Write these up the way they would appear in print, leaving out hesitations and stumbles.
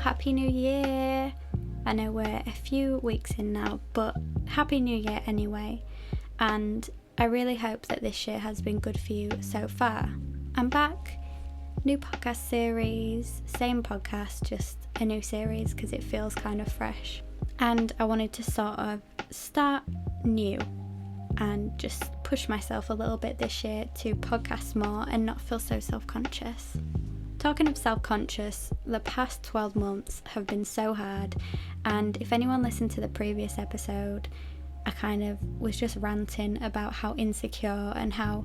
Happy New Year! I know we're a few weeks in now, but Happy New Year anyway, and I really hope that this year has been good for you so far. I'm back, new podcast series, same podcast, just a new series because it feels kind of fresh. And I wanted to sort of start new and just push myself a little bit this year to podcast more and not feel so self-conscious. Talking of self-conscious, the past 12 months have been so hard, and if anyone listened to the previous episode, I kind of was just ranting about how insecure and how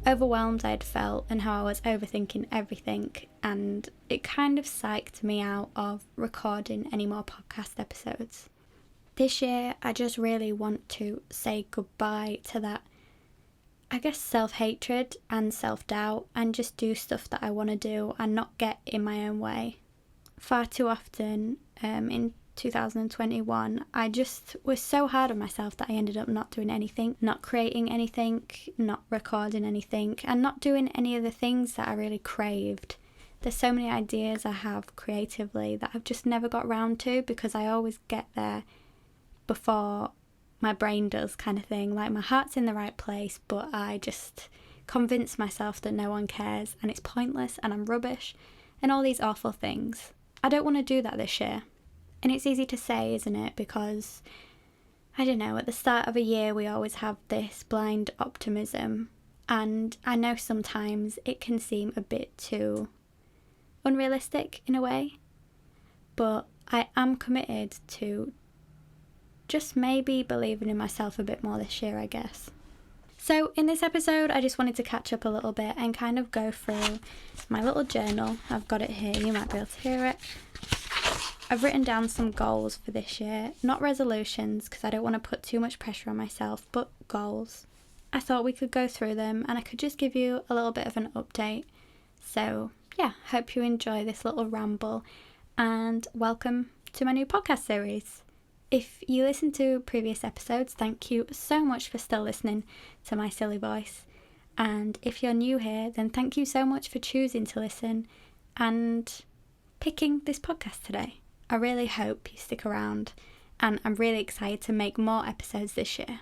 overwhelmed I'd felt and how I was overthinking everything, and it kind of psyched me out of recording any more podcast episodes. This year, I just really want to say goodbye to that, I guess, self-hatred and self-doubt, and just do stuff that I want to do and not get in my own way. Far too often in 2021, I just was so hard on myself that I ended up not doing anything, not creating anything, not recording anything, and not doing any of the things that I really craved. There's so many ideas I have creatively that I've just never got round to because I always get there before my brain does, kind of thing. Like, my heart's in the right place, but I just convince myself that no one cares and it's pointless and I'm rubbish and all these awful things. I don't want to do that this year. And it's easy to say, isn't it? Because, I don't know, at the start of a year we always have this blind optimism, and I know sometimes it can seem a bit too unrealistic in a way, but I am committed to just maybe believing in myself a bit more this year, I guess. So in this episode, I just wanted to catch up a little bit and kind of go through my little journal. I've got it here, you might be able to hear it. I've written down some goals for this year, not resolutions because I don't want to put too much pressure on myself, but goals. I thought we could go through them and I could just give you a little bit of an update. So yeah, hope you enjoy this little ramble and welcome to my new podcast series. If you listened to previous episodes, thank you so much for still listening to my silly voice. And if you're new here, then thank you so much for choosing to listen and picking this podcast today. I really hope you stick around, and I'm really excited to make more episodes this year.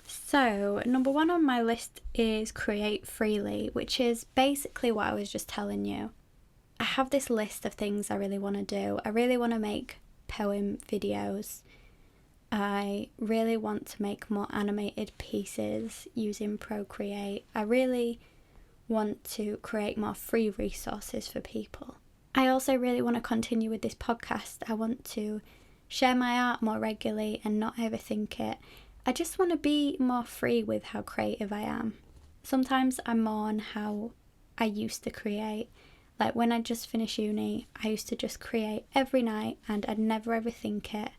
So, number 1 on my list is create freely, which is basically what I was just telling you. I have this list of things I really want to do. I really want to make poem videos. I really want to make more animated pieces using Procreate. I really want to create more free resources for people. I also really want to continue with this podcast. I want to share my art more regularly and not overthink it. I just want to be more free with how creative I am. Sometimes I mourn how I used to create. Like when I just finished uni, I used to just create every night and I'd never overthink it.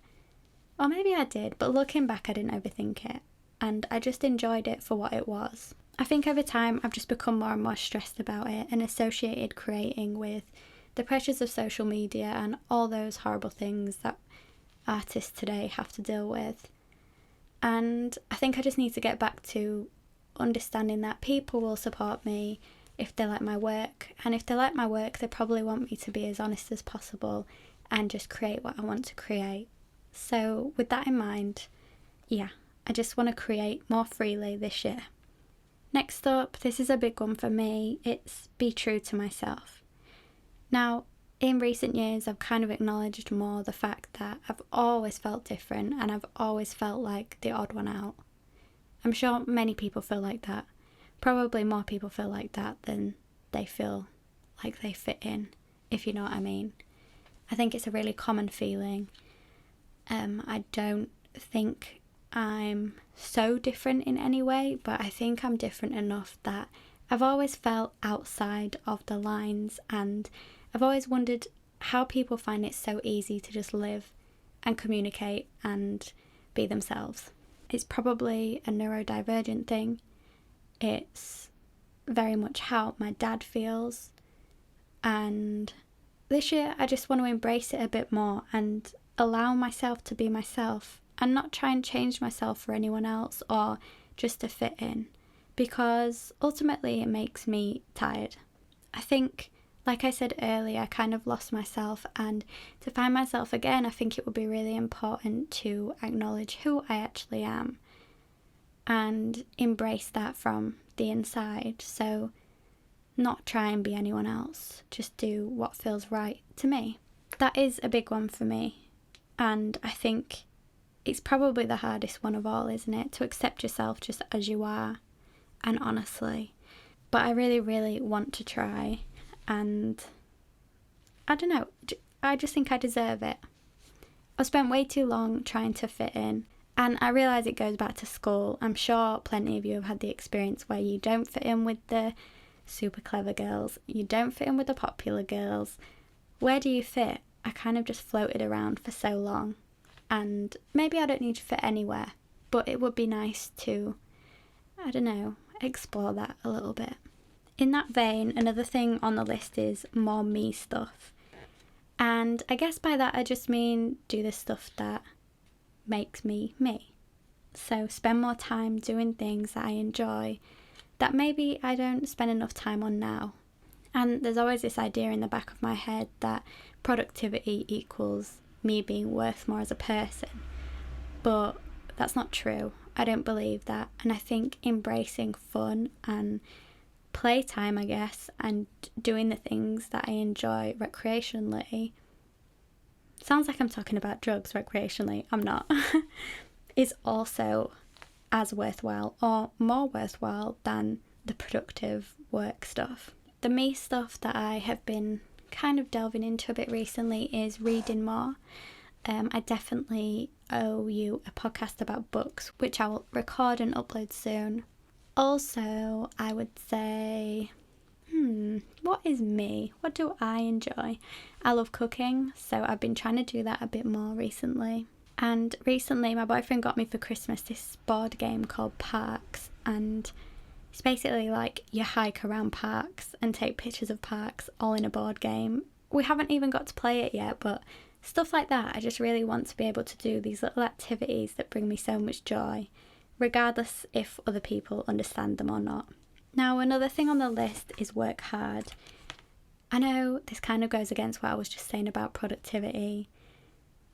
Or maybe I did, but looking back I didn't overthink it. And I just enjoyed it for what it was. I think over time I've just become more and more stressed about it and associated creating with the pressures of social media and all those horrible things that artists today have to deal with. And I think I just need to get back to understanding that people will support me if they like my work, and if they like my work they probably want me to be as honest as possible and just create what I want to create. So with that in mind, yeah, I just want to create more freely this year. Next up, this is a big one for me, it's be true to myself. Now, in recent years I've kind of acknowledged more the fact that I've always felt different and I've always felt like the odd one out. I'm sure many people feel like that. Probably more people feel like that than they feel like they fit in, if you know what I mean. I think it's a really common feeling. I don't think I'm so different in any way, but I think I'm different enough that I've always felt outside of the lines, and I've always wondered how people find it so easy to just live and communicate and be themselves. It's probably a neurodivergent thing. It's very much how my dad feels, and this year I just want to embrace it a bit more and allow myself to be myself and not try and change myself for anyone else or just to fit in, because ultimately it makes me tired. I think Like I said earlier, I kind of lost myself, and to find myself again, I think it would be really important to acknowledge who I actually am and embrace that from the inside. So not try and be anyone else, just do what feels right to me. That is a big one for me, and I think it's probably the hardest one of all, isn't it? To accept yourself just as you are, and honestly. But I really, really want to try, and I don't know, I just think I deserve it. I've spent way too long trying to fit in, and I realise it goes back to school. I'm sure plenty of you have had the experience where you don't fit in with the super clever girls, you don't fit in with the popular girls. Where do you fit? I kind of just floated around for so long, and maybe I don't need to fit anywhere, but it would be nice to, I don't know, explore that a little bit. In that vein, another thing on the list is more me stuff. And I guess by that I just mean do the stuff that makes me me. So spend more time doing things that I enjoy that maybe I don't spend enough time on now. And there's always this idea in the back of my head that productivity equals me being worth more as a person. But that's not true. I don't believe that. And I think embracing fun and playtime, I guess, and doing the things that I enjoy recreationally, sounds like I'm talking about drugs recreationally, I'm not, is also as worthwhile or more worthwhile than the productive work stuff. The me stuff that I have been kind of delving into a bit recently is reading more. I definitely owe you a podcast about books, which I will record and upload soon. Also, I would say, what is me? What do I enjoy? I love cooking, so I've been trying to do that a bit more recently. And recently, my boyfriend got me for Christmas this board game called Parks, and it's basically like you hike around parks and take pictures of parks all in a board game. We haven't even got to play it yet, but stuff like that, I just really want to be able to do these little activities that bring me so much joy, regardless if other people understand them or not. Now, another thing on the list is work hard. I know this kind of goes against what I was just saying about productivity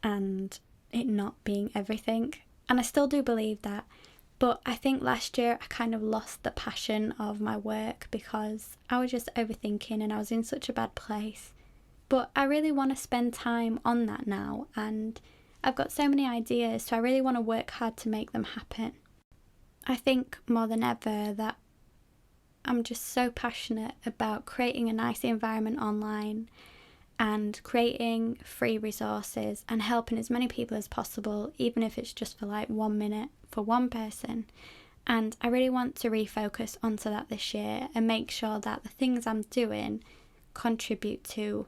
and it not being everything, and I still do believe that, but I think last year I kind of lost the passion of my work because I was just overthinking and I was in such a bad place. But I really want to spend time on that now, and I've got so many ideas, so I really want to work hard to make them happen. I think more than ever that I'm just so passionate about creating a nice environment online and creating free resources and helping as many people as possible, even if it's just for like 1 minute for one person. And I really want to refocus onto that this year and make sure that the things I'm doing contribute to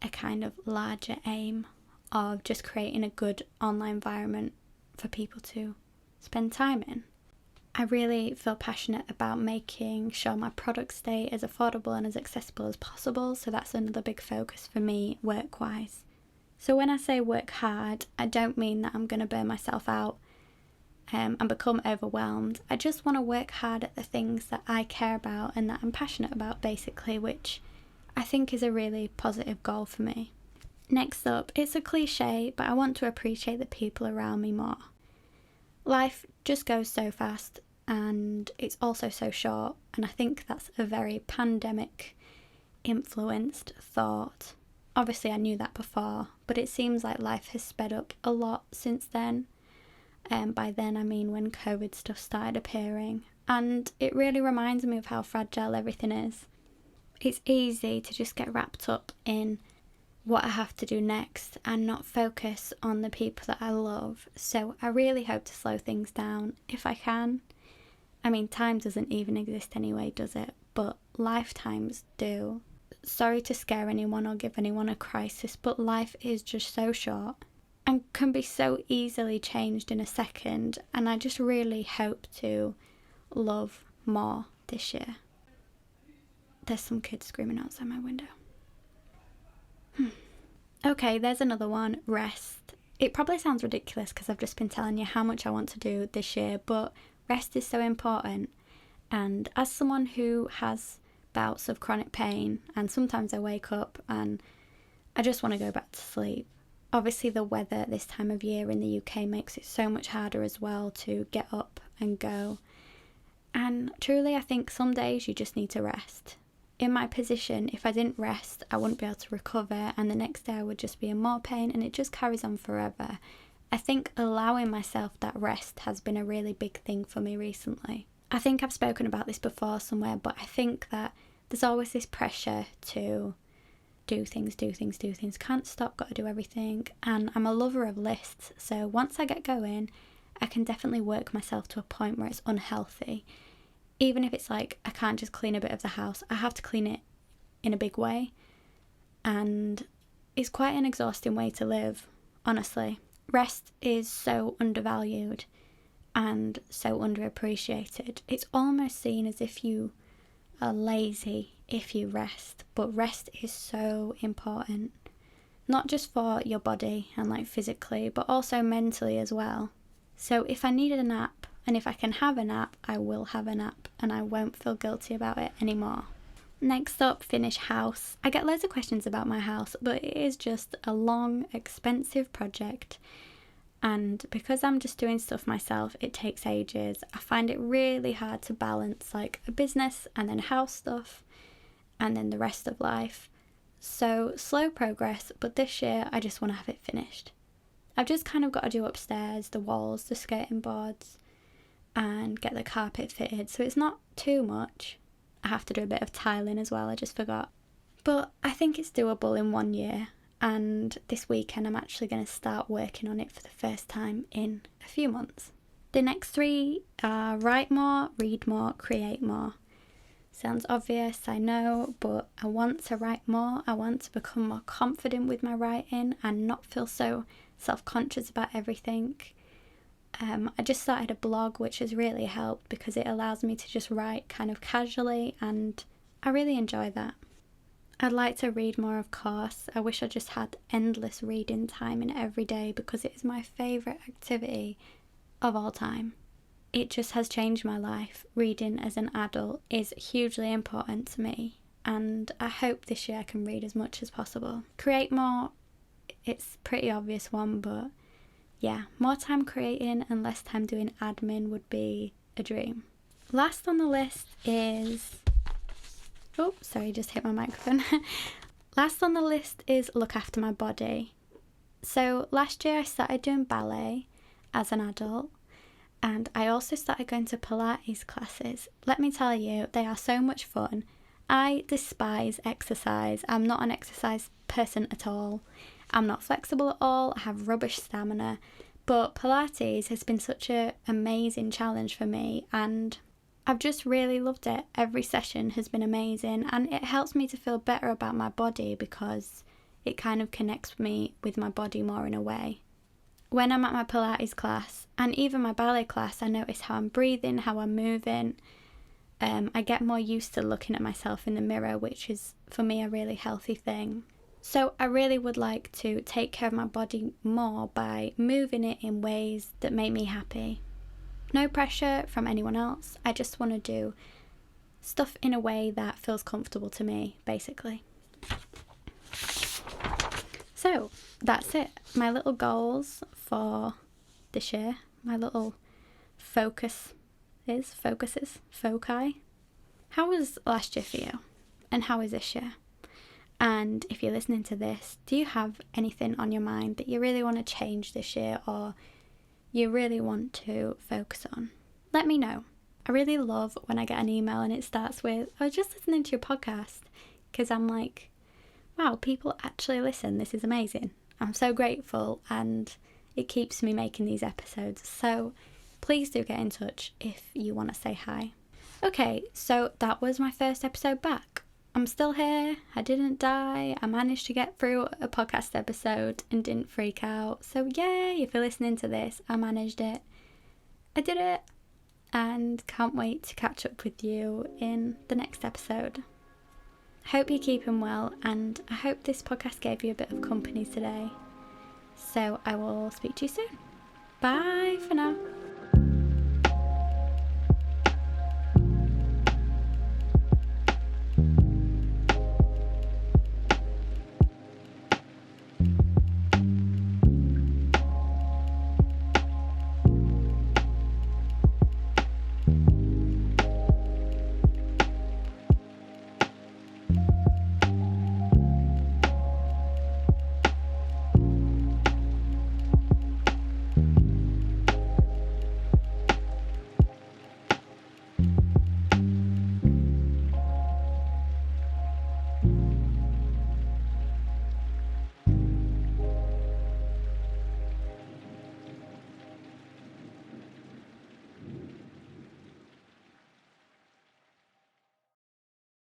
a kind of larger aim of just creating a good online environment for people to spend time in. I really feel passionate about making sure my products stay as affordable and as accessible as possible, so that's another big focus for me work-wise. So when I say work hard, I don't mean that I'm going to burn myself out and become overwhelmed. I just want to work hard at the things that I care about and that I'm passionate about, basically, which I think is a really positive goal for me. Next up, it's a cliche, but I want to appreciate the people around me more. Life just goes so fast and it's also so short, and I think that's a very pandemic influenced thought. Obviously I knew that before, but it seems like life has sped up a lot since then. By then I mean when COVID stuff started appearing, and it really reminds me of how fragile everything is. It's easy to just get wrapped up in what I have to do next and not focus on the people that I love, so I really hope to slow things down if I can. I mean, time doesn't even exist anyway, does it? But lifetimes do. Sorry to scare anyone or give anyone a crisis, but life is just so short and can be so easily changed in a second, and I just really hope to love more this year. There's some kids screaming outside my window. Okay, there's another one, rest. It probably sounds ridiculous because I've just been telling you how much I want to do this year, but rest is so important. And as someone who has bouts of chronic pain, and sometimes I wake up and I just want to go back to sleep. Obviously the weather this time of year in the UK makes it so much harder as well to get up and go. And truly I think some days you just need to rest. In my position, if I didn't rest, I wouldn't be able to recover, and the next day I would just be in more pain, and it just carries on forever. I think allowing myself that rest has been a really big thing for me recently. I think I've spoken about this before somewhere, but I think that there's always this pressure to do things, can't stop, got to do everything, and I'm a lover of lists, so once I get going, I can definitely work myself to a point where it's unhealthy. Even if it's like I can't just clean a bit of the house, I have to clean it in a big way, and it's quite an exhausting way to live, honestly. Rest is so undervalued and so underappreciated. It's almost seen as if you are lazy if you rest, but rest is so important, not just for your body and like physically, but also mentally as well. So if I needed a nap, and if I can have a nap, I will have a nap, and I won't feel guilty about it anymore. Next up, finish house. I get loads of questions about my house, but it is just a long, expensive project, and because I'm just doing stuff myself, it takes ages. I find it really hard to balance like a business and then house stuff and then the rest of life. So slow progress, but this year I just want to have it finished. I've just kind of got to do upstairs, the walls, the skirting boards, and get the carpet fitted, so it's not too much. I have to do a bit of tiling as well, I just forgot. But I think it's doable in 1 year, and this weekend I'm actually going to start working on it for the first time in a few months. The next 3 are write more, read more, create more. Sounds obvious, I know, but I want to write more. I want to become more confident with my writing and not feel so self-conscious about everything. I just started a blog, which has really helped because it allows me to just write kind of casually, and I really enjoy that. I'd like to read more, of course. I wish I just had endless reading time in every day because it is my favourite activity of all time. It just has changed my life. Reading as an adult is hugely important to me, and I hope this year I can read as much as possible. Create more, it's a pretty obvious one, but yeah, more time creating and less time doing admin would be a dream. Last on the list is... oh, sorry, just hit my microphone. Last on the list is look after my body. So last year I started doing ballet as an adult, and I also started going to Pilates classes. Let me tell you, they are so much fun. I despise exercise. I'm not an exercise person at all. I'm not flexible at all. I have rubbish stamina. But Pilates has been such an amazing challenge for me, and I've just really loved it. Every session has been amazing, and it helps me to feel better about my body because it kind of connects me with my body more in a way. When I'm at my Pilates class and even my ballet class, I notice how I'm breathing, how I'm moving. I get more used to looking at myself in the mirror, which is for me a really healthy thing. So I really would like to take care of my body more by moving it in ways that make me happy. No pressure from anyone else. I just want to do stuff in a way that feels comfortable to me, basically. So that's it. My little goals for this year, my little foci. How was last year for you? And how is this year? And if you're listening to this, do you have anything on your mind that you really want to change this year or you really want to focus on? Let me know. I really love when I get an email and it starts with, I was just listening to your podcast, because I'm like, wow, people actually listen. This is amazing. I'm so grateful, and it keeps me making these episodes. So please do get in touch if you want to say hi. Okay, so that was my first episode back. I'm still here. I didn't die. I managed to get through a podcast episode and didn't freak out. So yay, if you're listening to this, I managed it. I did it. And can't wait to catch up with you in the next episode. Hope you're keeping well, and I hope this podcast gave you a bit of company today. So I will speak to you soon. Bye for now.